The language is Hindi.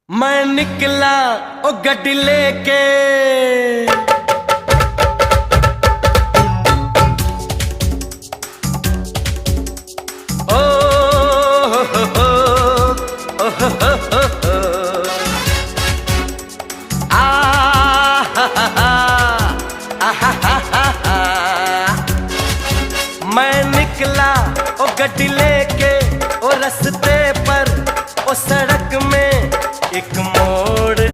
मैं निकला ओ गड्डी लेके, ओ हो ओ हो आ मैं निकला ओ गड्डी लेके, ओ रस्ते पर ओ सड़क में एक मोड़